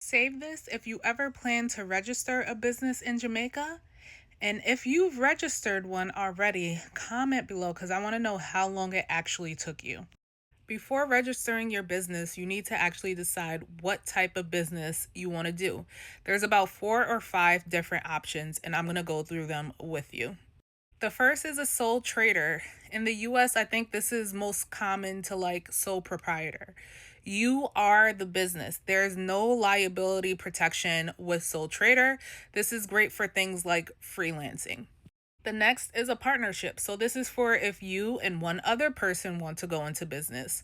Save this if you ever plan to register a business in Jamaica. And if you've registered one already, comment below because I want to know how long it actually took you. Before registering your business, you need to actually decide what type of business you want to do. There's about 4 or 5 different options, and I'm going to go through them with you. The first is a sole trader. In the US, I think this is most common to like sole proprietor. You are the business. There's no liability protection with sole trader. This is great for things like freelancing. The next is a partnership. So this is for if you and one other person want to go into business.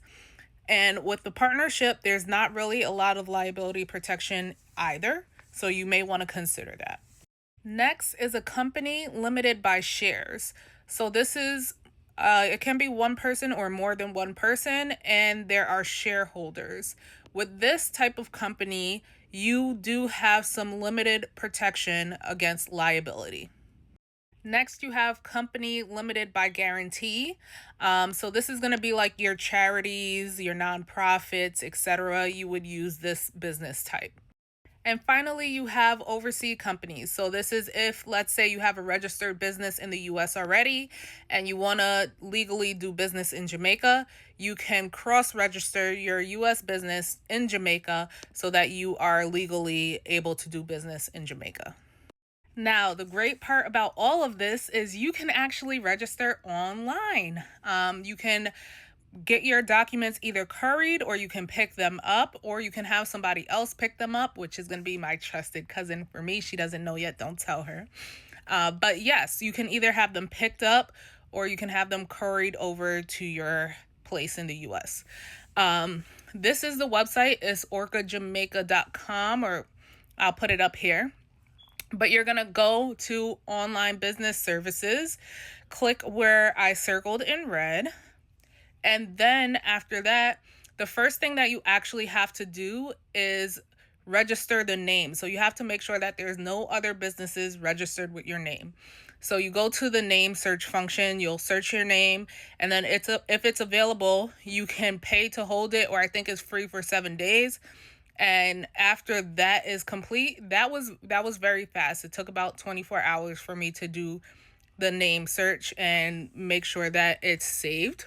And with the partnership, there's not really a lot of liability protection either. So you may want to consider that. Next is a company limited by shares. So this is, it can be one person or more than one person, and there are shareholders. With this type of company, you do have some limited protection against liability. Next, you have company limited by guarantee. So this is going to be like your charities, your nonprofits, etc. You would use this business type. And finally, you have overseas companies. So this is if, let's say, you have a registered business in the US already and you want to legally do business in Jamaica, you can cross-register your US business in Jamaica so that you are legally able to do business in Jamaica. Now, the great part about all of this is you can actually register online. You can get your documents either couried or you can pick them up or you can have somebody else pick them up, which is going to be my trusted cousin for me. She doesn't know yet. Don't tell her. But yes, you can either have them picked up or you can have them couried over to your place in the US. This is the website. It's orcajamaica.com, or I'll put it up here. But you're going to go to online business services, click where I circled in red. And then after that, the first thing that you actually have to do is register the name. So you have to make sure that there's no other businesses registered with your name. So you go to the name search function, you'll search your name, and then if it's available, you can pay to hold it, or I think it's free for 7 days. And after that is complete, that was very fast. It took about 24 hours for me to do the name search and make sure that it's saved.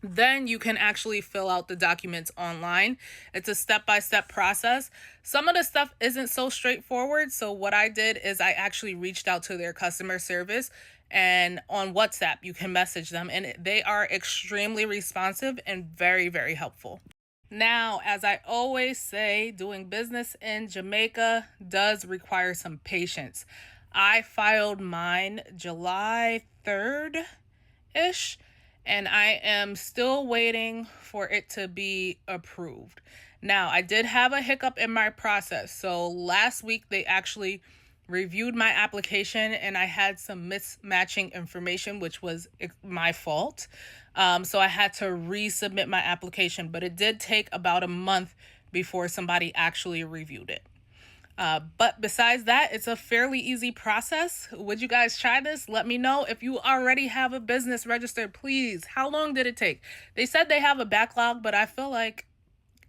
Then you can actually fill out the documents online. It's a step-by-step process. Some of the stuff isn't so straightforward. So what I did is I actually reached out to their customer service, and on WhatsApp, you can message them, and they are extremely responsive and very, very helpful. Now, as I always say, doing business in Jamaica does require some patience. I filed mine July 3rd-ish. And I am still waiting for it to be approved. Now, I did have a hiccup in my process. So last week, they actually reviewed my application and I had some mismatching information, which was my fault. So I had to resubmit my application, but it did take about a month before somebody actually reviewed it. But besides that, it's a fairly easy process. Would you guys try this? Let me know. If you already have a business registered, please. How long did it take? They said they have a backlog, but I feel like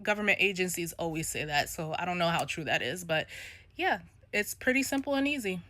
government agencies always say that. So I don't know how true that is. But yeah, it's pretty simple and easy.